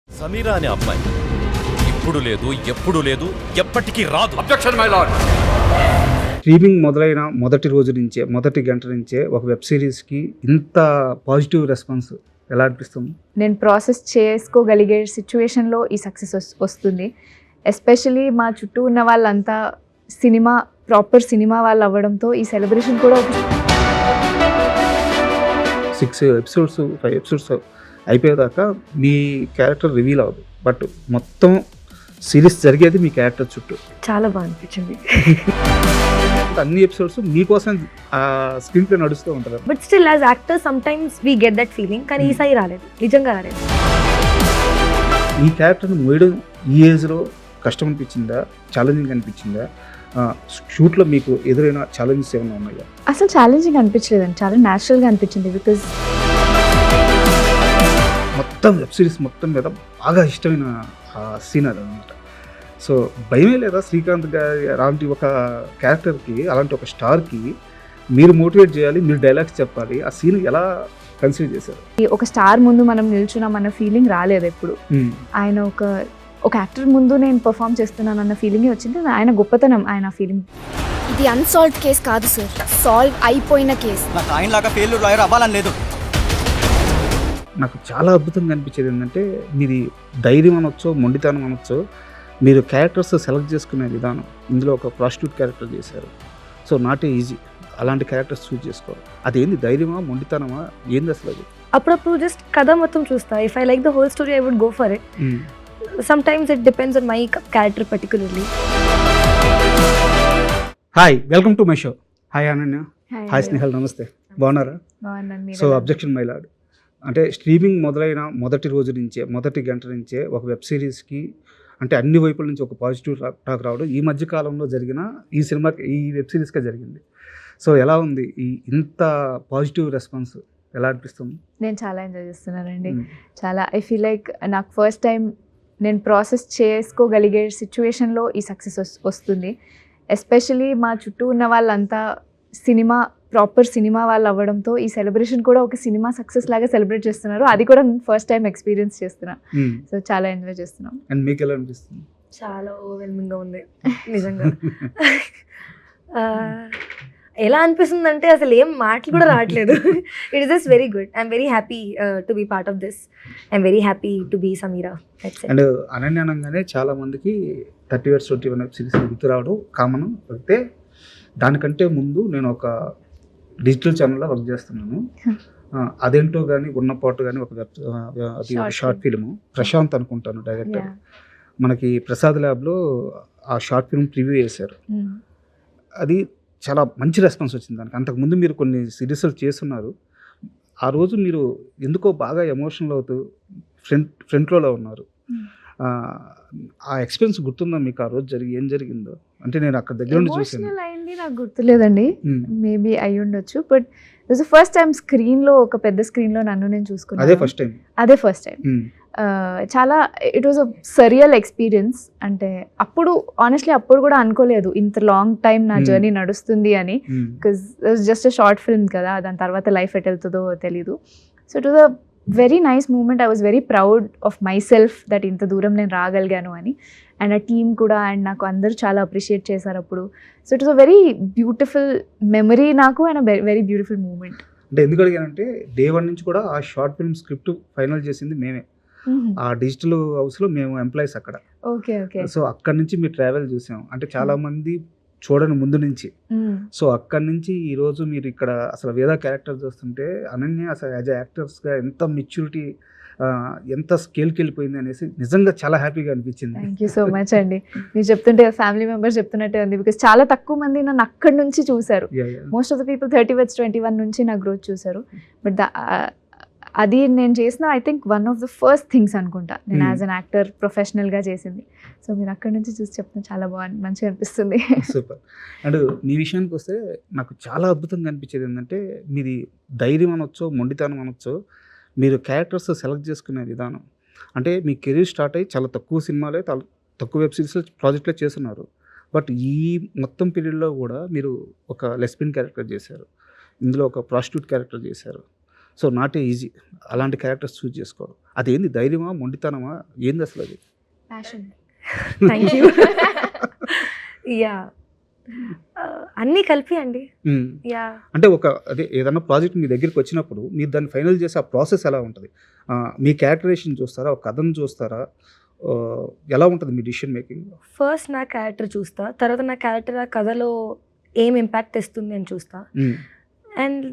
సమీరా అనే అమ్మాయి ఇప్పుడు లేదు, ఎప్పుడు లేదు, ఎప్పటికీ రాదు. Objection my lord. స్ట్రీమింగ్ మొదలైన మొదటి రోజు నుంచే, మొదటి గంట నుంచే ఒక వెబ్ సిరీస్కి ఇంత పాజిటివ్ రెస్పాన్స్ ఎలా అనిపిస్తుంది? నేను ప్రాసెస్ చేసుకోగలిగే సిచ్యువేషన్లో ఈ సక్సెస్ వస్తుంది. ఎస్పెషలీ మా చుట్టూ ఉన్న వాళ్ళంతా ప్రాపర్ సినిమా వాళ్ళు అవ్వడంతో ఈ సెలబ్రేషన్ కూడా 6 ఎపిసోడ్స్ 5 ఎపిసోడ్స్ అయిపోయేదాకా మీ క్యారెక్టర్ రివీల్ అవ్వదు, బట్ మొత్తం సిరీస్ జరిగేది మీ క్యారెక్టర్ చుట్టూ. చాలా బాగా అనిపించింది. అన్ని ఎపిసోడ్స్ మీకోసం స్క్రీన్ ప్లే నడుస్తూ ఉంటారు. But still as actor some times we get that feeling. కానీ ఈసారి రాలేదు, నిజంగా రాలేదు. ఈ క్యారెక్టర్ని మోయడం ఈ ఏజ్లో కష్టం అనిపించిందా, ఛాలెంజింగ్ అనిపించిందా? షూట్లో మీకు ఎదురైన ఛాలెంజెస్ ఏమైనా ఉన్నాయా? అసలు ఛాలెంజింగ్ అనిపించలేదండి, చాలా న్యాచురల్గా అనిపించింది. బికాజ్ మొత్తం వెబ్ సిరీస్ మొత్తం మీద బాగా ఇష్టమైన సీన్ అది అనమాట. సో భయమే లేదా శ్రీకాంత్ గారి అలాంటి ఒక క్యారెక్టర్కి, అలాంటి ఒక స్టార్కి మీరు మోటివేట్ చేయాలి, మీరు డైలాగ్స్ చెప్పాలి, ఆ సీన్ ఎలా కన్సిడర్ చేశారు? ఒక స్టార్ ముందు మనం నిల్చున్నాం అన్న ఫీలింగ్ రాలేదు ఎప్పుడు. ఆయన ఒక యాక్టర్ ముందు నేను పర్ఫామ్ చేస్తున్నాను అన్న ఫీలింగే వచ్చింది. ఆయన గొప్పతనం, ఆయన ఫీలింగ్. ఇది అన్సాల్వ్డ్ కేస్ కాదు సార్, సాల్వ్ అయిపోయిన కేస్. నాకు ఆయనలాగా ఫెయిల్యూర్ లాయర్ అవ్వాలని లేదు. నాకు చాలా అద్భుతంగా అనిపించేది ఏంటంటే, మీది ధైర్యం అనొచ్చో, మొండితనం అనొచ్చో, మీరు క్యారెక్టర్స్ సెలెక్ట్ చేసుకునే విధానం. ఇందులో ఒక ప్రాస్టిట్యూట్ క్యారెక్టర్ చేశారు. సో నాట్ ఈజీ అలాంటి క్యారెక్టర్స్ చూస్ చేసుకోవాలి. అదేంది, ధైర్యమా, మొండితనమా, ఏంది అసలు అది? అప్పుడప్పుడు జస్ట్ కథ మొత్తం చూస్తా. If I like the whole story I would go for it. Sometimes it depends on my character particularly. Hi, welcome to my show. Hi Ananya. Hi Snehal, నమస్తే. బాగున్నారా? సో అబ్జెక్షన్ మై లార్డ్ అంటే స్ట్రీమింగ్ మొదలైన మొదటి రోజు నుంచే, మొదటి గంట నుంచే ఒక వెబ్ సిరీస్కి అంటే అన్ని వైపుల నుంచి ఒక పాజిటివ్ టాక్ రావడం ఈ మధ్య కాలంలో జరిగిన ఈ సినిమాకి, ఈ వెబ్ సిరీస్గా జరిగింది. సో ఎలా ఉంది ఇంత పాజిటివ్ రెస్పాన్స్, ఎలా అనిపిస్తుంది? నేను చాలా ఎంజాయ్ చేస్తున్నానండి. చాలా ఐ ఫీల్ లైక్ నాకు ఫస్ట్ టైం నేను ప్రాసెస్ చేసుకోగలిగే సిచ్యువేషన్లో ఈ సక్సెస్ వస్తుంది. ఎస్పెషలీ మా చుట్టూ ఉన్న వాళ్ళంతా ప్రాపర్ సినిమా వాళ్ళు అవ్వడంతో ఈ సెలబ్రేషన్ కూడా ఒక సినిమా సక్సెస్ లాగా సెలబ్రేట్ చేస్తున్నారు. అది కూడా నేను ఫస్ట్ టైం ఎక్స్పీరియన్స్ చేస్తున్నా. సో చాలా ఎంజాయ్ చేస్తున్నాం. అండ్ మీకు ఎలా అనిపిస్తుంది? చాలా ఓవర్వెల్మింగ్గా ఉంది నిజంగా. ఎలా అనిపిస్తుంది అంటే అసలు ఏం మాటలు కూడా రావట్లేదు. It is just very good. I'm very happy to be part of this. I'm very happy to be Sameera. And Ananya అనగానే చాలా మందికి 30 years 21 వెబ్ సిరీస్ గుర్తు రావడం కామన్. అయితే దానికంటే ముందు నేను ఒక డిజిటల్ ఛానల్లో వర్క్ చేస్తున్నాను. అదేంటో కానీ ఉన్నపాటు కానీ ఒక షార్ట్ ఫిల్మ్, ప్రశాంత్ అనుకుంటాను డైరెక్టర్, మనకి ప్రసాద్ ల్యాబ్లో ఆ షార్ట్ ఫిల్మ్ ప్రివ్యూ చేశారు. అది చాలా మంచి రెస్పాన్స్ వచ్చింది దానికి. అంతకుముందు మీరు కొన్ని సిరీస్లు చేస్తున్నారు. ఆ రోజు మీరు ఎందుకో బాగా ఎమోషనల్ అవుతూ ఫ్రంట్ రోలో ఉన్నారు. ఆ ఎక్స్పీరియన్స్ గుర్తుందా మీకు? ఆ రోజు ఏం జరిగిందో? అంటే నేను అక్కడ దగ్గర నుండి చూసాను. అయింది నాకు గుర్తులేదండి, మేబీ అయి ఉండొచ్చు. బట్ దిస్ ఫస్ట్ టైం స్క్రీన్లో, ఒక పెద్ద స్క్రీన్లో నన్ను నేను చూసుకున్నాను. అదే ఫస్ట్ టైం. చాలా it was a surreal experience. అంటే అప్పుడు కూడా అనుకోలేదు ఇంత లాంగ్ టైం నా జర్నీ నడుస్తుంది అని. Because just a short film కదా, దాని తర్వాత లైఫ్ ఎట్ వెళ్తుందో తెలీదు. So it was a very nice moment. I was very proud of myself that ఇంత దూరం నేను రాగలిగాను అని. అండ్ ఆ టీమ్ కూడా, అండ్ నాకు అందరూ చాలా అప్రిషియేట్ చేశారు అప్పుడు. So it was a very beautiful memory నాకు, అండ్ వెరీ బ్యూటిఫుల్ మూమెంట్. అంటే ఎందుకు అడిగానంటే, డే 1 నుంచి కూడా ఆ షార్ట్ ఫిల్మ్ స్క్రిప్ట్ ఫైనల్ చేసింది మేమే. ఆ డిజిటల్ హౌస్లో మేము ఎంప్లాయీస్ అక్కడ. ఓకే. సో అక్కడ నుంచి మీరు ట్రావెల్ చూసాం. అంటే చాలా మంది చూడని ముందు నుంచి. సో అక్కడి నుంచి ఈరోజు మీరు ఇక్కడ అసలు వేద క్యారెక్టర్ చూస్తుంటే, అనన్య అసలు యాజ్ యాక్టర్స్గా ఎంత మెచ్యూరిటీ, ఎంత స్కేల్కి వెళ్ళిపోయింది అనేసి నిజంగా చాలా హ్యాపీగా అనిపించింది. థ్యాంక్ యూ సో మచ్ అండి. మీరు చెప్తుంటే ఫ్యామిలీ మెంబర్స్ చెప్తున్నట్టే ఉంది. బికాస్ చాలా తక్కువ మంది నన్ను అక్కడి నుంచి చూశారు. Most of the people 30 years 21 నుంచి నా గ్రోత్ చూశారు. బట్ అది నేను చేసిన I think one of the first things అనుకుంటా నేను యాజ్ అన్ యాక్టర్ ప్రొఫెషనల్గా చేసింది. సో మీరు అక్కడి నుంచి చూసి చెప్తే చాలా మంచిగా అనిపిస్తుంది. సూపర్. అండ్ మీ విషయానికి వస్తే నాకు చాలా అద్భుతంగా అనిపించేది ఏంటంటే, మీది ధైర్యం అనొచ్చో, మొండితనం అనొచ్చో, మీరు క్యారెక్టర్స్ సెలెక్ట్ చేసుకునే విధానం. అంటే మీ కెరీర్ స్టార్ట్ అయ్యి చాలా తక్కువ సినిమాలే, తక్కువ వెబ్ సిరీస్లో ప్రాజెక్టులే చేస్తున్నారు. బట్ ఈ మొత్తం పీరియడ్లో కూడా మీరు ఒక లెస్బియన్ క్యారెక్టర్ చేశారు. ఇందులో ఒక ప్రాస్టిట్యూట్ క్యారెక్టర్ చేశారు. సో నాట్ ఏ ఈజీ అలాంటి క్యారెక్టర్స్ చూస్ చేసుకోవడం. అదేంది ధైర్యమా, మొండితనమా, ఏంది అసలు అది? ప్యాషన్. Thank you. యా అన్నీ కలిపి అండి. యా అంటే అదే ఏదన్నా ప్రాజెక్ట్ మీ దగ్గరికి వచ్చినప్పుడు మీరు దాన్ని ఫైనల్ చేసే ఆ ప్రాసెస్ ఎలా ఉంటుంది? మీ క్యారెక్టరేషన్ చూస్తారా, ఒక కథను చూస్తారా, ఎలా ఉంటుంది మీ డిసిషన్ మేకింగ్? ఫస్ట్ నా క్యారెక్టర్ చూస్తా, తర్వాత నా క్యారెక్టర్ ఆ కథలో ఏం ఇంపాక్ట్ తెస్తుంది అని చూస్తా. అండ్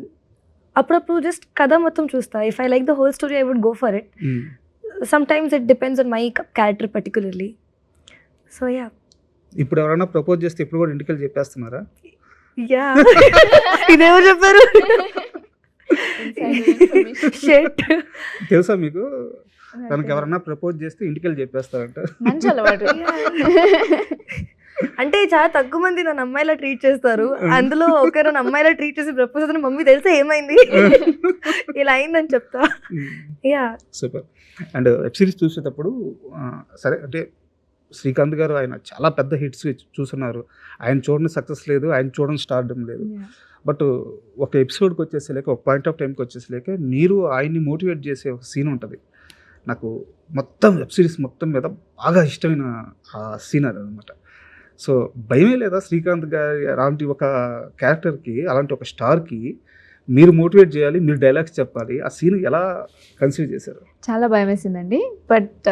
అప్పుడప్పుడు జస్ట్ కథ మొత్తం చూస్తా. If I like the whole story I would go for it. Sometimes it depends on my character particularly. So yeah. ఇప్పుడు ఎవరైనా ప్రపోజ్ చేస్తే ఇప్పుడు కూడా ఇంటికి వెళ్ళి చెప్పేస్తున్నారా? యా ఇదేమో చెప్పారు. షిట్. తెలుసా మీకు తనకి ఎవరైనా ప్రపోజ్ చేస్తే ఇంటికి వెళ్ళి చెప్పేస్తారంట? మంచి అలవాటు. అంటే చాలా తక్కువ మంది నన్ను అమ్మాయిలా ట్రీట్ చేస్తారు. అందులో ఒకరు నన్ను అమ్మాయిలా ట్రీట్ చేసి ప్రపోజ్ చేస్తే మమ్మీ తెలిస్తే ఏమైంది ఇలా అయిందని చెప్తా. Yeah super. And web series చూసేటప్పుడు సరే అంటే శ్రీకాంత్ గారు ఆయన చాలా పెద్ద హిట్స్ చూస్తున్నారు. ఆయన చూడని సక్సెస్ లేదు, ఆయన చూడని స్టార్డమ్ లేదు. బట్ ఒక ఎపిసోడ్కి వచ్చేసలేక, ఒక పాయింట్ ఆఫ్ టైంకి వచ్చేసలేక మీరు ఆయన్ని మోటివేట్ చేసే ఒక సీన్ ఉంటుంది. నాకు మొత్తం వెబ్ సిరీస్ మొత్తం మీద బాగా ఇష్టమైన ఆ సీన్ అది అనమాట. సో భయమే లేదా శ్రీకాంత్ గారి అలాంటి ఒక క్యారెక్టర్కి, అలాంటి ఒక స్టార్కి మీరు మోటివేట్ చేయాలి, మీరు డైలాగ్స్ చెప్పాలి, ఆ సీన్ ఎలా కన్సిడర్ చేశారు? చాలా భయం వేసిందండి. But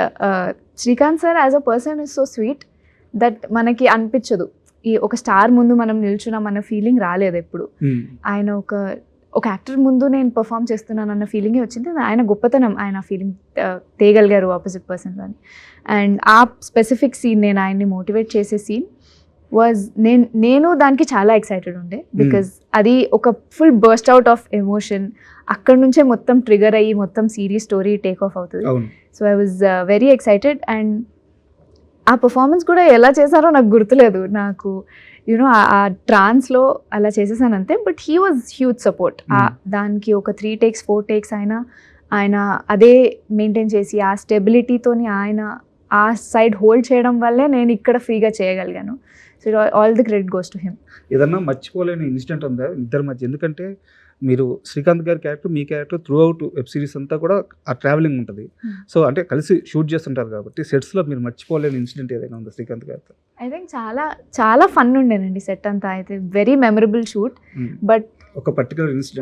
Srikanth sir as a person is so sweet that మనకి అనిపించదు ఈ ఒక స్టార్ ముందు మనం నిల్చున్నాం అన్న ఫీలింగ్ రాలేదు ఎప్పుడు. ఆయన ఒక యాక్టర్ ముందు నేను పర్ఫామ్ చేస్తున్నాను అన్న ఫీలింగే వచ్చింది. ఆయన గొప్పతనం, ఆయన ఫీలింగ్ తేయగలిగారు ఆపోజిట్ పర్సన్ అని. అండ్ ఆ స్పెసిఫిక్ సీన్, నేను ఆయన్ని మోటివేట్ చేసే సీన్ వాజ్ నేను దానికి చాలా ఎక్సైటెడ్ ఉండే. బికాజ్ అది ఒక full burst out of emotion. అక్కడ నుంచే మొత్తం ట్రిగర్ అయ్యి మొత్తం సిరీస్ స్టోరీ టేక్ ఆఫ్ అవుతుంది. So I was very excited. And ఆ పర్ఫార్మెన్స్ కూడా ఎలా చేశారో నాకు గుర్తులేదు. నాకు యూనో ఆ ట్రాన్స్లో అలా చేసేసాను అంతే. But he was huge support. దానికి ఒక 3 takes 4 takes ఆయన అదే మెయింటైన్ చేసి ఆ స్టెబిలిటీతోని ఆయన ఆ సైడ్ హోల్డ్ చేయడం వల్లే నేను ఇక్కడ ఫ్రీగా చేయగలిగాను. So all the credit goes to him. ఏదన్నా మర్చిపోలేని ఇన్సిడెంట్ ఉందా ఇద్దరి మధ్య? ఎందుకంటే మీరు శ్రీకాంత్ గారి క్యారెక్టర్, మీ character throughout web series అంతా కూడా ఆ ట్రావెలింగ్ ఉంటుంది. సో అంటే కలిసి షూట్ చేస్తుంటారు కాబట్టి సెట్స్లో మీరు మర్చిపోలేని ఇన్సిడెంట్ ఏదైనా ఉందా శ్రీకాంత్ గారితో? ఐ థింక్ చాలా చాలా ఫన్ ఉండేనండి సెట్ అంతా. అయితే వెరీ మెమరబుల్ షూట్. బట్ ఒక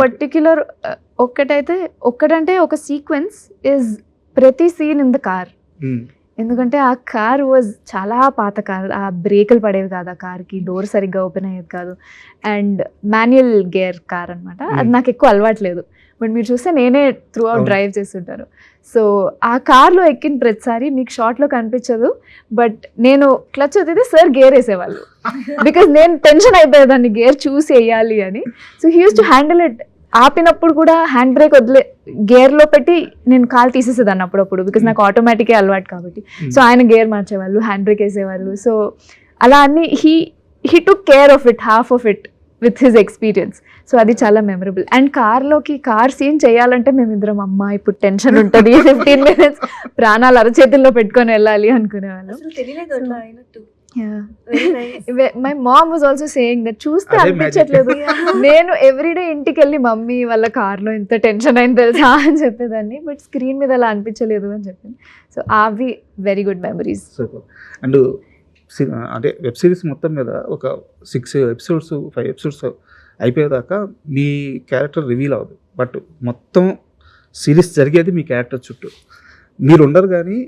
పర్టికులర్ ఒక్కటంటే ఒక సీక్వెన్స్ ఇస్ ప్రతి సీన్ ఇన్ ద కార్. ఎందుకంటే ఆ కార్ వాజ్ చాలా పాత కార్, ఆ బ్రేకులు పడేవి కాదు, ఆ కార్కి డోర్ సరిగ్గా ఓపెన్ అయ్యేది కాదు. అండ్ మాన్యువల్ గేర్ కార్ అనమాట. అది నాకు ఎక్కువ అలవాట్లేదు. బట్ మీరు చూస్తే నేనే త్రూ అవుట్ డ్రైవ్ చేస్తుంటాను. సో ఆ కార్లో ఎక్కిన ప్రతిసారి మీకు షార్ట్లో కనిపించదు, బట్ నేను క్లచ్ వదిలితే సార్ గేర్ వేసేవాళ్ళు. బికాజ్ నేను టెన్షన్ అయిపోయేదాన్ని గేర్ చూసి వేయాలి అని. So he used to handle it. ఆపినప్పుడు కూడా హ్యాండ్ బ్రేక్ గేర్లో పెట్టి నేను కాల్ తీసేసేదాన్ని అప్పుడప్పుడు, బికాజ్ నాకు ఆటోమేటిక్గా అలవాటు కాబట్టి. సో ఆయన గేర్ మార్చేవాళ్ళు, హ్యాండ్ బ్రేక్ వేసేవాళ్ళు. సో అలా అన్ని he took care of it, half of it with his experience. So అది చాలా మెమరబుల్. అండ్ కార్ సీన్ చేయాలంటే మేమిద్దరం అమ్మ ఇప్పుడు టెన్షన్ ఉంటుంది, 15 minutes ప్రాణాలు అరచేతుల్లో పెట్టుకొని వెళ్ళాలి అనుకునేవాళ్ళం. My mom was also saying that చూస్తే అనిపించట్లేదు. నేను ఎవ్రీడే ఇంటికి వెళ్ళి మమ్మీ వాళ్ళ కార్లో ఇంత టెన్షన్ అయింది తెలుసా అని చెప్పేదాన్ని, బట్ స్క్రీన్ మీద అలా అనిపించలేదు అని చెప్పింది. సో అవి వెరీ గుడ్ మెమరీస్. అండ్ అంటే వెబ్ సిరీస్ మొత్తం మీద ఒక 6 episodes 5 episodes అయిపోయేదాకా మీ క్యారెక్టర్ రివీల్ అవ్వదు. బట్ మొత్తం సిరీస్ జరిగేది మీ క్యారెక్టర్ చుట్టూ. మీరు ఉండరు కానీ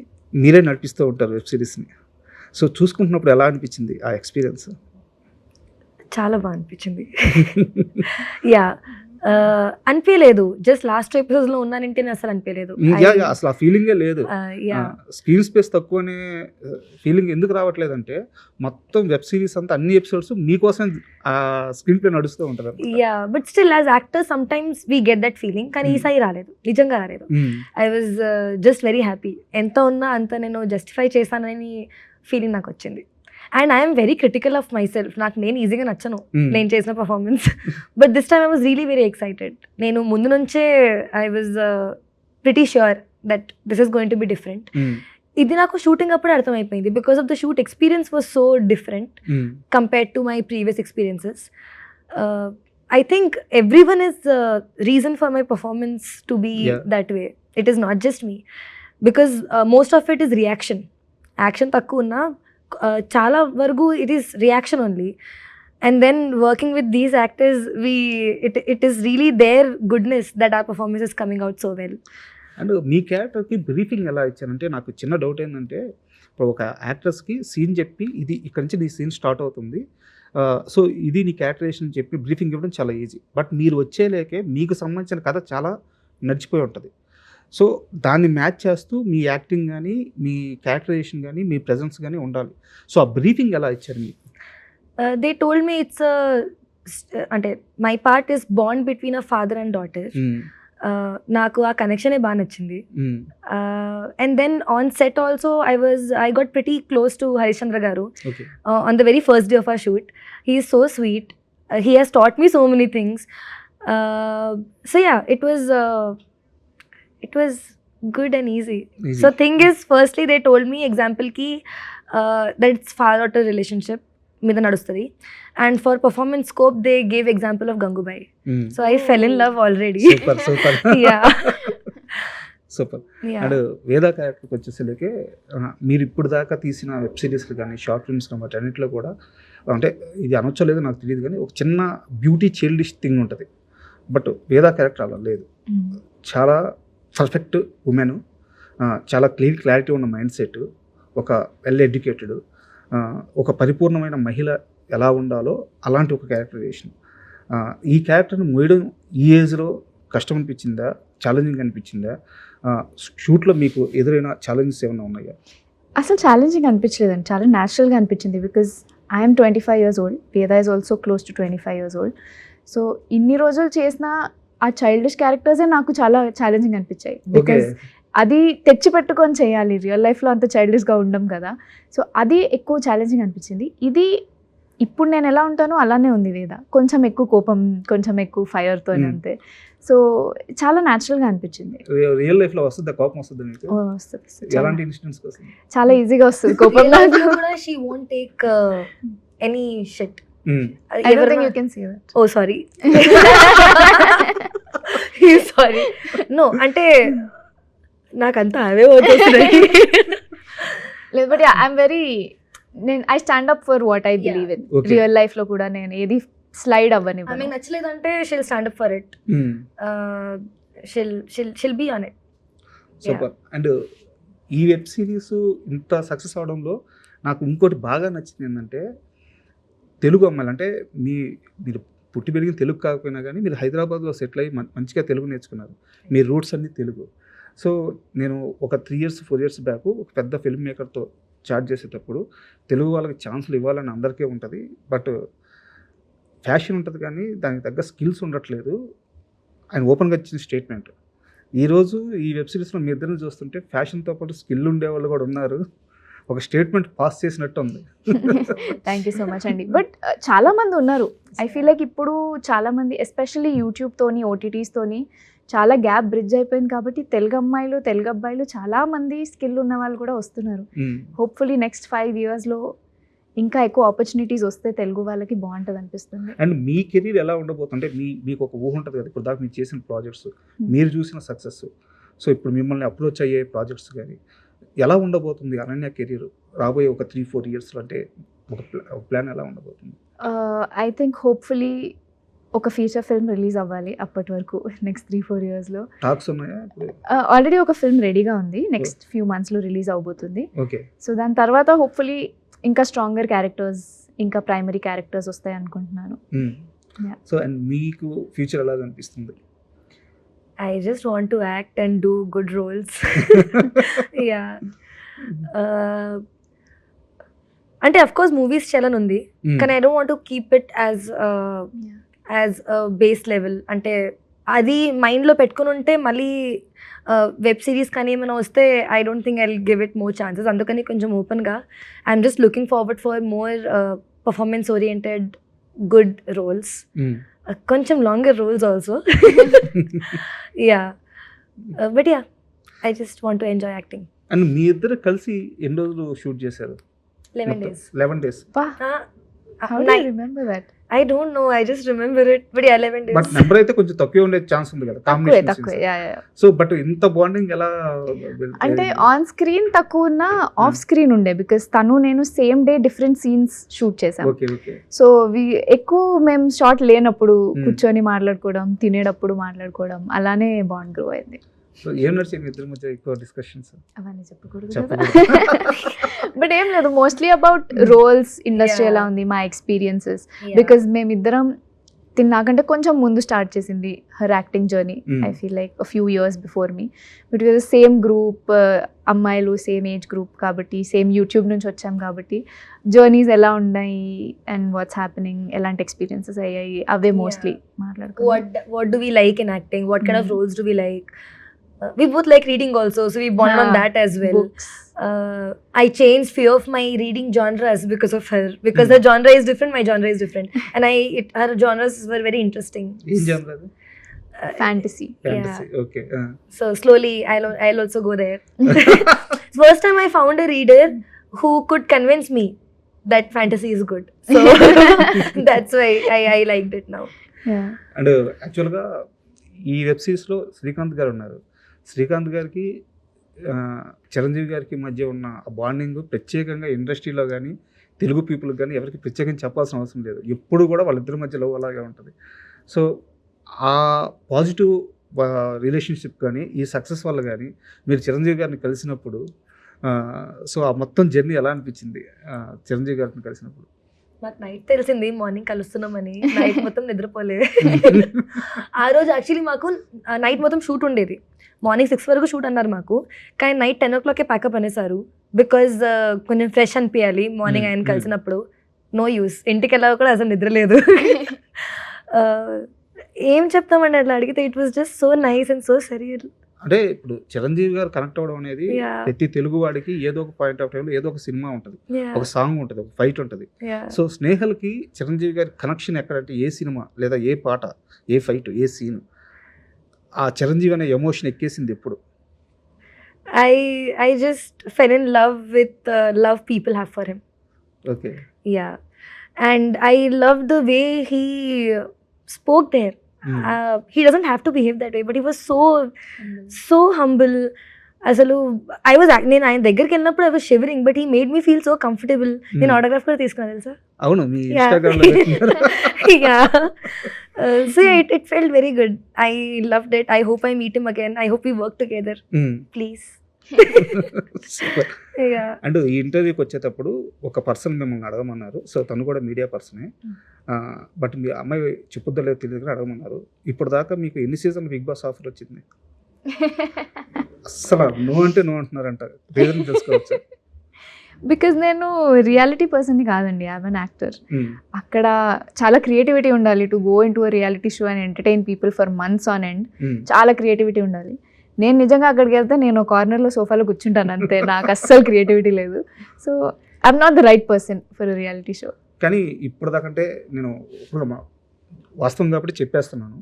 మీరే నడిపిస్తూ ఉంటారు వెబ్ సిరీస్ని. సో చూసుకుంటున్నప్పుడు ఎలా అనిపించింది ఆ ఎక్స్పీరియన్స్? చాలా బాగా అనిపించింది. యా అనిపించలేదు. జస్ట్ లాస్ట్ ఎపిసోడ్స్లో ఉన్నానంటే అసలు అనిపించలేదు. అసలు ఆ ఫీలింగే లేదు. స్క్రీన్ స్పేస్ తక్కువనే ఫీలింగ్ ఎందుకు రావట్లేదంటే మొత్తం వెబ్ సిరీస్ అంతా అన్ని ఎపిసోడ్స్ మీకోసం ఆ స్క్రీన్ ప్లే నడుస్తూ ఉంటారు. Yeah but still as actor some times we get that feeling. కానీ ఈసారి రాలేదు, నిజంగా రాలేదు. I was just very happy. ఎంత ఉన్నా అంత నేను జస్టిఫై చేశానని ఫీలింగ్ నాకు వచ్చింది. And I'm very critical of my self. నాకు నేను ఈజీగా నచ్చను నేను చేసిన performance. But this time I was really very excited. నేను ముందు నుంచే I was pretty sure that this is going to be different. ఇది నాకు షూటింగ్ అప్పుడే అర్థమైపోయింది. Because of the shoot experience was so different compared to my previous experiences. I think everyone is the reason for my performance to be Yeah. that way. It is not just me. Because most of it is reaction. Action takku unna chala vargu it is reaction only. And then working with these actors, it is really their goodness that our performance is coming out so well. And మీ క్యారెక్టర్కి briefing ఎలా ఇచ్చారంటే నాకు చిన్న doubt ఏంటంటే ఇప్పుడు ఒక యాక్ట్రెస్కి scene చెప్పి ఇది ఇక్కడ నుంచి నీ సీన్ స్టార్ట్ అవుతుంది, సో ఇది నీ క్యారెక్టరేషన్ చెప్పి బ్రీఫింగ్ ఇవ్వడం చాలా ఈజీ. బట్ మీరు వచ్చేలేకే మీకు సంబంధించిన కథ చాలా నడిచిపోయి ఉంటుంది. సో దాన్ని మ్యాచ్ చేస్తూ మీ యాక్టింగ్ కానీ మీ క్యారెక్టరైజేషన్ కానీ మీ ప్రెజెన్స్ కానీ ఉండాలి. సో ఆ బ్రీఫింగ్ ఎలా ఇచ్చారు మీకు? They told me it's my part is bond between a father and daughter. నాకు ఆ కనెక్షనే బాగా నచ్చింది. And then on set also I got pretty close to Harishchandra garu on the very first day of our shoot. He is so sweet. He has taught me so many things. So yeah, it was good and easy. So thing is, firstly they told me example ki that it's father-daughter relationship మీద నడుస్తుంది. And for performance scope they gave example of Gangubai. So I fell in love already. Super. And వేద క్యారెక్టర్కి వచ్చేసరికి మీరు ఇప్పుడు దాకా తీసిన web సిరీస్లు కానీ షార్ట్ ఫిల్మ్స్ కానీ వాటి అన్నింటిలో కూడా అంటే ఇది అనొచ్చలేదు నాకు తెలియదు కానీ ఒక చిన్న బ్యూటీ చైల్డిష్ థింగ్ ఉంటుంది. బట్ వేద క్యారెక్టర్ అలా లేదు. చాలా పర్ఫెక్ట్ ఉమెన్, చాలా క్లారిటీ ఉన్న మైండ్ సెట్, ఒక వెల్ ఎడ్యుకేటెడ్, ఒక పరిపూర్ణమైన మహిళ ఎలా ఉండాలో అలాంటి ఒక క్యారెక్టరైజేషన్. ఈ క్యారెక్టర్ని మోయడం ఈ ఏజ్లో కష్టం అనిపించిందా, ఛాలెంజింగ్ అనిపించిందా? షూట్లో మీకు ఎదురైన ఛాలెంజెస్ ఏమైనా ఉన్నాయా? అసలు ఛాలెంజింగ్ అనిపించలేదండి, చాలా న్యాచురల్గా అనిపించింది. బికాజ్ ఐఎమ్ 25 years old, వేద is also close to 25 years old. So ఇన్ని రోజులు చేసిన ఆ చైల్డిష్ క్యారెక్టర్సే నాకు చాలా ఛాలెంజింగ్ అనిపించాయి. బికాజ్ అది తెచ్చి పెట్టుకొని చేయాలి, రియల్ లైఫ్లో అంత చైల్డిష్గా ఉండం కదా. సో అది ఎక్కువ ఛాలెంజింగ్ అనిపించింది. ఇది ఇప్పుడు నేను ఎలా ఉంటానో అలానే ఉంది వేద, కొంచెం ఎక్కువ కోపం, కొంచెం ఎక్కువ ఫైర్తో అంతే. సో చాలా న్యాచురల్గా అనిపించింది. రియల్ లైఫ్లో వస్తుందా కోపం? వస్తుంది మీకు? వస్తుంది. ఎలాంటి ఇన్సిడెంట్స్ వస్తుంది? చాలా ఈజీగా వస్తుంది కోపం నాకు. She won't take any shit. I don't think you can say that. Oh sorry. Sorry. No, అంటే నాకంతా అవే వచ్చేస్తున్నాయి. లేదు, but I'm very, I stand up for what I believe in. Real లైఫ్లో కూడా నేను ఏది స్లైడ్ అవ్వని. ఆమె నచ్చలేదంటే she'll stand up for it. She'll be on it. Super. And ఈ వెబ్ సిరీస్ ఇంత సక్సెస్ అవడంలో నాకు ఇంకోటి బాగా నచ్చింది ఏంటంటే తెలుగు అమ్మాయిలు, అంటే మీరు పుట్టి పెరిగిన తెలుగు కాకపోయినా కానీ మీరు హైదరాబాద్లో సెటిల్ అయ్యి మంచిగా తెలుగు నేర్చుకున్నారు. మీ రూట్స్ అన్నీ తెలుగు. సో నేను ఒక 3 years 4 years బ్యాక్ ఒక పెద్ద ఫిల్మ్ మేకర్తో చాట్ చేసేటప్పుడు తెలుగు వాళ్ళకి ఛాన్సులు ఇవ్వాలని అందరికీ ఉంటుంది, బట్ ఫ్యాషన్ ఉంటుంది కానీ దానికి తగ్గ స్కిల్స్ ఉండట్లేదు. ఆయన ఓపెన్గా ఇచ్చిన స్టేట్మెంట్. ఈరోజు ఈ వెబ్ సిరీస్లో మీ ఇద్దరిని చూస్తుంటే ఫ్యాషన్తో పాటు స్కిల్ ఉండేవాళ్ళు కూడా ఉన్నారు. ఒక స్టేట్మెంట్ పాస్ చేసినట్టు ఉంది. థ్యాంక్ యూ సో మచ్ అండి. బట్ చాలామంది ఉన్నారు. ఐ ఫీల్ లైక్ ఇప్పుడు చాలామంది ఎస్పెషల్లీ యూట్యూబ్తోని ఓటీటీస్తోని చాలా గ్యాప్ బ్రిడ్జ్ అయిపోయింది కాబట్టి తెలుగు అమ్మాయిలు తెలుగు అబ్బాయిలు చాలామంది స్కిల్ ఉన్న వాళ్ళు కూడా వస్తున్నారు. హోప్ఫుల్లీ నెక్స్ట్ 5 yearsలో ఇంకా ఎక్కువ ఆపర్చునిటీస్ వస్తే తెలుగు వాళ్ళకి బాగుంటుంది అనిపిస్తుంది. అండ్ మీ కెరీర్ ఎలా ఉండబోతుంటే మీకు ఒక ఊహ ఉంటుంది కదా, ఇప్పుడు దాకా మీరు చేసిన ప్రాజెక్ట్స్, మీరు చూసిన సక్సెస్, సో ఇప్పుడు మిమ్మల్ని అప్రోచ్ అయ్యే ప్రాజెక్ట్స్ కానీ ఎలా ఉండబోతుంది అనన్య కెరీర్ రాబోయే ఒక 3-4 yearsలో? అంటే ఒక ప్లాన్ ఎలా ఉండబోతుంది? ఐ థింక్ హోప్ఫుల్లీ ఒక ఫీచర్ ఫిల్మ్ రిలీజ్ అవ్వాలి అప్పటి వరకు, నెక్స్ట్ 3-4 yearsలో. టాక్స్ ఉన్నాయా? ఆల్రెడీ ఒక ఫిల్మ్ రెడీగా ఉంది, నెక్స్ట్ ఫ్యూ మంత్స్లో రిలీజ్ అవబోతుంది. ఓకే. సో దాని తర్వాత హోప్ఫుల్లీ ఇంకా స్ట్రాంగర్ క్యారెక్టర్స్, ఇంకా ప్రైమరీ క్యారెక్టర్స్ వస్తాయి అనుకుంటున్నాను. సో అండ్ మీకు ఫ్యూచర్ ఎలా అనిపిస్తుంది? I just want to act and do good roles. Yeah. అంటే of course movies chalan undi, కానీ I don't want to keep it as a base level. అంటే అది మైండ్లో పెట్టుకుని ఉంటే మళ్ళీ వెబ్ సిరీస్ కానీ ఏమైనా వస్తే I don't think I will give it more chances. అందుకని కొంచెం ఓపెన్గా I'm just looking forward for more performance oriented good roles, కొంచెం longer roles also. Yeah, but yeah, I just want to enjoy acting. And మీ ఇద్దరు కలిసి ఎన్ని రోజులు shoot చేశారు? 11 days. 11 days. How do you remember that? I don't know. I just remember it. But yeah, 11 days. But number అయితే కొంచెం తక్కువ ఉండే ఛాన్స్ ఉంది కదా తక్కువే కాంబినేషన్. yeah. సో బట్ ఇంత బాండింగ్ ఎలా అంటే ఆన్ స్క్రీన్ తక్కువ ఉన్న ఆఫ్ స్క్రీన్ ఉండే బికాస్ తను నేను same day different scenes shoot చేసాం. ఓకే ఓకే సో ఎక్కువ మేము షార్ట్ లేనప్పుడు కూర్చొని మాట్లాడుకోవడం, తినేటప్పుడు మాట్లాడుకోవడం, అలానే బాండ్ గ్రో అయింది. సో ఏం నడిచింది ఇద్దరి మధ్య ఎక్కువ డిస్కషన్స్? అవన్నీ చెప్పకూడదు చెప్పకూడదు. బట్ ఏం లేదు, mostly about roles, industry Yeah. ఎలా ఉంది, మా ఎక్స్పీరియన్సెస్. Yeah. బికాజ్ మేమిద్దరం నాకంటే కొంచెం ముందు స్టార్ట్ చేసింది her acting journey. I feel like a few years before me. But it was same group, అమ్మాయిలు సేమ్ ఏజ్ గ్రూప్ కాబట్టి, సేమ్ యూట్యూబ్ నుంచి వచ్చాం కాబట్టి జర్నీస్ ఎలా ఉన్నాయి అండ్ వాట్స్ హ్యాపెనింగ్, ఎలాంటి ఎక్స్పీరియన్సెస్ అయ్యాయి అవే మోస్ట్లీ మాట్లాడుకో. What do we like in acting? What kind of roles do we like? We both like reading also, so we bond on that as well. Books. I changed few of my reading genres because of her, because her genre is different, my genre is different, and her genres were very interesting. ఏం general అది? Fantasy. Fantasy. Okay. So slowly I'll also go there. First time I found a reader who could convince me that fantasy is good, so that's why I liked it now. Yeah. And యాక్చువల్గా ఈ web సిరీస్లో శ్రీకాంత్ గారు ఉన్నారు. శ్రీకాంత్ గారికి చిరంజీవి గారికి మధ్య ఉన్న bonding ప్రత్యేకంగా ఇండస్ట్రీలో కానీ తెలుగు పీపుల్కి కానీ ఎవరికి ప్రత్యేకంగా చెప్పాల్సిన అవసరం లేదు. ఎప్పుడు కూడా వాళ్ళిద్దరి మధ్య లవ్ అలాగే ఉంటుంది. సో ఆ పాజిటివ్ రిలేషన్షిప్ కానీ ఈ సక్సెస్ వల్ల కానీ మీరు చిరంజీవి గారిని కలిసినప్పుడు సో ఆ మొత్తం జర్నీ ఎలా అనిపించింది చిరంజీవి గారిని కలిసినప్పుడు? మాకు నైట్ తెలిసింది మార్నింగ్ కలుస్తున్నామని. నైట్ మొత్తం నిద్రపోలేదు. ఆ రోజు యాక్చువల్లీ మాకు నైట్ మొత్తం షూట్ ఉండేది. మార్నింగ్ 6 వరకు షూట్ అన్నారు మాకు, కానీ నైట్ 10 o'clock ప్యాకప్ అనేసారు. బికాజ్ కొంచెం ఫ్రెష్ అనిపించాలి మార్నింగ్ ఆయన కలిసినప్పుడు. నో యూస్, ఇంటికి వెళ్ళా కూడా అసలు నిద్ర లేదు. ఏం చెప్తామండి అట్లా అడిగితే, it was just so nice and so surreal. అంటే ఇప్పుడు చిరంజీవి గారు కనెక్ట్ అవ్వడం అనేది Yeah. ప్రతి తెలుగు వాడికి ఏదో ఒక పాయింట్ ఆఫ్ టైంలో ఏదో ఒక సినిమా ఉంటుంది, Yeah. ఒక సాంగ్ ఉంటుంది, ఒక ఫైట్ ఉంటుంది. Yeah. సో స్నేహల్కి చిరంజీవి గారి కనెక్షన్ ఎక్కడంటే ఏ సినిమా లేదా ఏ పాట, ఏ ఫైట్, ఏ సీన్ ఆ చిరంజీవి అనే ఎమోషన్ ఎక్కేసింది ఎప్పుడు? I just fell in love with love people have for him. Okay. Yeah, and I loved the way he spoke there. He doesn't have to behave that way, but he was so humble. అసలు నేను ఆయన దగ్గరికి వెళ్ళినప్పుడు I was shivering, but he made me feel so comfortable. నేను autograph కూడా తీసుకున్నా తెలుసా? అవును, మీ Yeah. ఇన్స్టాగ్రామ్లో Yeah. So yeah, it felt very good. I loved it. I hope I meet him again. I hope we work together. Please. Yeah. And ఈ ఇంటర్వ్యూకి వచ్చేటప్పుడు ఒక పర్సన్ మిమ్మల్ని అడగమన్నారు. సో తను కూడా మీడియా పర్సనే. బట్ మీ అమ్మాయి చెప్పుద్దో లేదో తెలియదు కానీ అడగమన్నారు. ఇప్పుడు దాకా మీకు ఎన్ని సీజన్ బిగ్ బాస్ ఆఫర్ వచ్చింది? అస్సలు నో అంటే నో అంటున్నారంట. రీజన్ తెలుసుకోవచ్చు? బికాజ్ నేను రియాలిటీ పర్సన్ని కాదండి, ఐఎమ్ అన్ యాక్టర్. అక్కడ చాలా క్రియేటివిటీ ఉండాలి to go in to a reality show and entertain people for months on end. చాలా క్రియేటివిటీ ఉండాలి. నేను నిజంగా అక్కడికి వెళ్తే నేను కార్నర్లో సోఫాలో కూర్చుంటాను అంతే, నాకు అస్సలు క్రియేటివిటీ లేదు. So I'm not the right person for a reality show. కానీ ఇప్పుడు దాకంటే నేను ఇప్పుడు వాస్తవం కాబట్టి చెప్పేస్తున్నాను,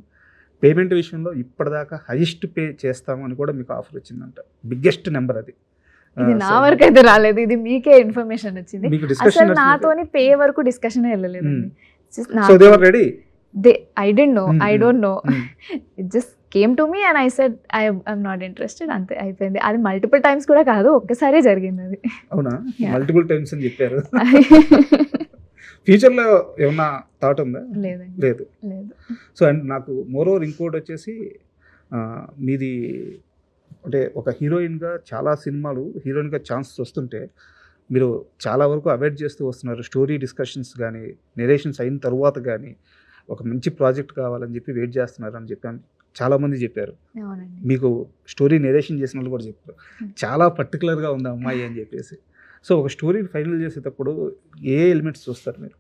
పేమెంట్ విషయంలో ఇప్పటిదాకా హైయెస్ట్ పే చేస్తాము అని కూడా మీకు ఆఫర్ వచ్చిందంట. బిగ్గెస్ట్ నెంబర్ అది. ఇది నా వరకు అయితే రాలేదు, ఇది మీకే ఇన్ఫర్మేషన్ వచ్చింది. మీకు డిస్కషన్ అసలు నాతోని పే వరకు డిస్కషన్ వెళ్ళలేదండి. So they were ready. I didn't know. I don't know. It just came to me and I said I'm not interested. అంతే అయిపోయింది. అది మల్టిపుల్ టైమ్స్ కూడా కాదు, ఒక్కసారే జరిగింది అది. అవునా? Yeah. మల్టిపుల్ టైమ్స్ అని చెప్పారు. ఫ్యూచర్లో ఏమన్నా థాట్ ఉందా? లేదండి, లేదు. లేదు. సో అండ్ నాకు మోరోవర్ ఇంకోటి వచ్చేసి మీది అంటే ఒక హీరోయిన్గా చాలా సినిమాలు హీరోయిన్గా ఛాన్స్ వస్తుంటే మీరు చాలా వరకు అవాయిడ్ చేస్తూ వస్తున్నారు. స్టోరీ డిస్కషన్స్ కానీ నెరేషన్స్ అయిన తర్వాత కానీ ఒక మంచి ప్రాజెక్ట్ కావాలని చెప్పి వెయిట్ చేస్తున్నారు అని చెప్పాను, చాలామంది చెప్పారు. అవునండి. మీకు స్టోరీ నెరేషన్ చేసిన వాళ్ళు కూడా చెప్పారు చాలా పర్టికులర్గా ఉంది అమ్మాయి అని చెప్పేసి. సో ఒక స్టోరీ ఫైనల్ చేసేటప్పుడు ఏ ఎలిమెంట్స్ చూస్తారు మీరు?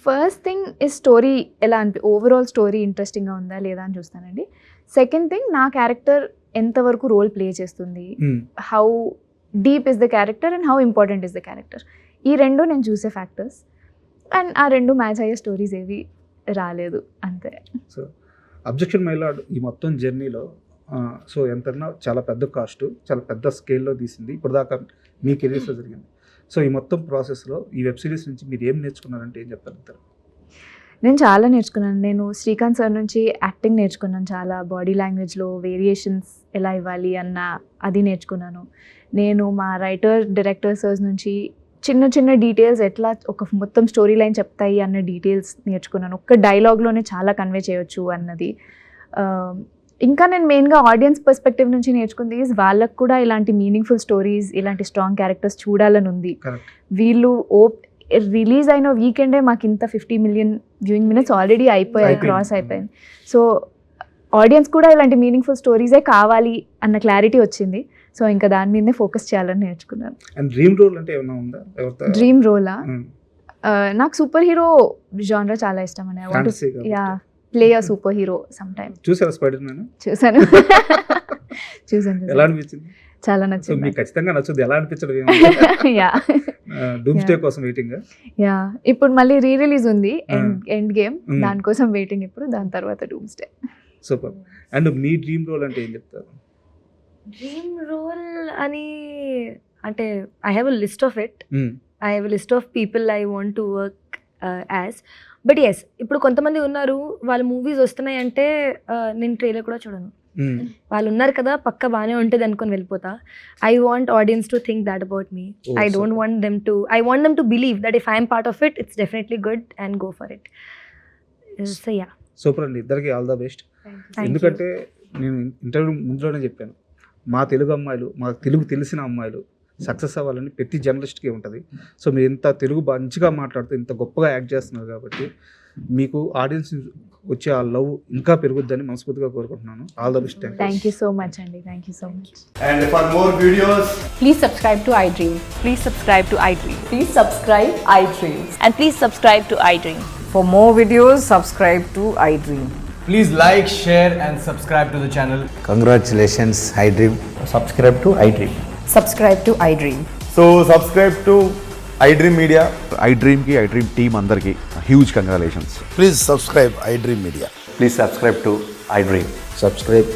ఫస్ట్ థింగ్ ఇస్ స్టోరీ ఎలా ఓవరాల్ స్టోరీ ఇంట్రెస్టింగ్గా ఉందా లేదా అని చూస్తానండి. సెకండ్ థింగ్, నా క్యారెక్టర్ ఎంతవరకు రోల్ ప్లే చేస్తుంది, how deep is the character and how important is the character. ఈ రెండు నేను చూసే ఫ్యాక్టర్స్. అండ్ ఆ రెండు మ్యాచ్ అయ్యే స్టోరీస్ ఏవి రాలేదు అంతే. సో అబ్జెక్షన్ మై లార్డ్ ఈ మొత్తం జర్నీలో సో ఎంతన్నా చాలా పెద్ద కాస్ట్, చాలా పెద్ద స్కేల్లో తీసింది. ఇప్పుడు దాకా మీ కెరీర్స్లో జరిగింది. సో ఈ మొత్తం ప్రాసెస్లో ఈ వెబ్ సిరీస్ నుంచి మీరు ఏం నేర్చుకున్నారంటే ఏం చెప్పగలుగుతారు? నేను చాలా నేర్చుకున్నాను. నేను శ్రీకాంత్ సార్ నుంచి యాక్టింగ్ నేర్చుకున్నాను. చాలా బాడీ లాంగ్వేజ్లో వేరియేషన్స్ ఎలా ఇవ్వాలి అన్న అది నేర్చుకున్నాను. నేను మా రైటర్ డైరెక్టర్ సర్స్ నుంచి చిన్న చిన్న డీటెయిల్స్ ఎట్లా ఒక మొత్తం స్టోరీ లైన్ చెప్తాయి అన్న డీటెయిల్స్ నేర్చుకున్నాను. ఒక్క డైలాగ్లోనే చాలా కన్వే చేయొచ్చు అన్నది. ఇంకా నేను మెయిన్గా ఆడియన్స్ పర్స్పెక్టివ్ నుంచి నేర్చుకుంది వాళ్ళకు కూడా ఇలాంటి మీనింగ్ఫుల్ స్టోరీస్, ఇలాంటి స్ట్రాంగ్ క్యారెక్టర్స్ చూడాలని ఉంది. వీళ్ళు రిలీజ్ అయిన వీకెండే మాకు ఇంత 50 million viewing minutes already cross అయిపోయింది. సో ఆడియన్స్ కూడా ఇలాంటి మీనింగ్ఫుల్ స్టోరీసే కావాలి అన్న క్లారిటీ వచ్చింది. సో ఇంకా దాని మీదనే ఫోకస్ చేయాలని నేర్చుకున్నాను. అండ్ డ్రీమ్ రోల్ అంటే ఏమైనా ఉందా? డ్రీమ్ రోలా? నాకు సూపర్ హీరో జానర్ చాలా ఇష్టం అండి. Yeah, play a super hero some time. చూసారా స్పైడర్ మ్యాన్? చూసాను. ఎలా అనిపించింది? చాలా నచ్చింది. మీకు ఖచ్చితంగా నచ్చుద్ది. ఎలా అనిపించడం? యా, డూమ్స్డే కోసం వెయిటింగ్. యా, ఇప్పుడు మళ్ళీ రీ రిలీజ్ ఉంది ఎండ్ గేమ్, దానికోసం వెయిటింగ్. ఇప్పుడు దాని తర్వాత డూమ్స్డే. సూపర్. అండ్ మీ డ్రీమ్ రోల్ అంటే ఏం చెప్తారు? డ్రీమ్ రోల్ అని అంటే I have a list of it. I have a list of people I want to work as. But yes, ఇప్పుడు కొంతమంది ఉన్నారు వాళ్ళ మూవీస్ వస్తున్నాయి అంటే నేను ట్రైలర్ కూడా చూడను. వాళ్ళు ఉన్నారు కదా పక్క బాగానే ఉంటుంది అనుకొని వెళ్ళిపోతా. I want audience to think that about me. I don't want them to, I want them to believe that if I'm part of it, it's definitely good and go for it. So yeah, super అండి. ఇద్దరికి all the best. ఎందుకంటే నేను interview ముందులోనే చెప్పాను, మా తెలుగు అమ్మాయిలు, మా తెలుగు తెలిసిన అమ్మాయిలు సక్సెస్ అవ్వాలని ప్రతి జర్నలిస్ట్కి ఉంటుంది. సో మీరు ఇంత తెలుగు మంచిగా మాట్లాడుతూ ఇంత గొప్పగా యాక్ట్ చేస్తున్నారు కాబట్టి మీకు ఆడియన్స్ వచ్చే ఆ లవ్ ఇంకా పెరుగుద్దని మనస్ఫూర్తిగా కోరుకుంటున్నాను. All the best. Thank you so much అండి. Thank you so much. And for more videos, Please subscribe to iDream. Please subscribe to iDream. Please subscribe iDream. And please subscribe to iDream. For more videos, subscribe to iDream. please like, share and subscribe to the channel. Congratulations, iDream. Subscribe to iDream. Subscribe to iDream. So subscribe to iDream Media. iDream ki iDream team andarki huge congratulations. Please subscribe iDream Media. Please subscribe to iDream. Subscribe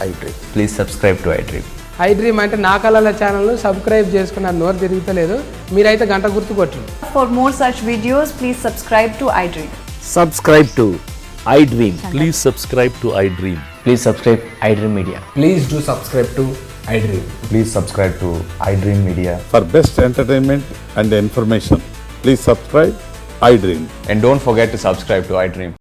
iDream. Please subscribe to iDream. iDream అంటే నా కళల ఛానల్ను subscribe చేసుకున్న నోరు తిరుగుతలేదు. మీరైతే గంట గుర్తు కొట్టండి. For more such videos, please subscribe to iDream. Subscribe to iDream. Please subscribe to iDream. Please subscribe iDream Media. Please do subscribe to iDream. Please subscribe to iDream Media. For best entertainment and information, please subscribe iDream. And don't forget to subscribe to iDream.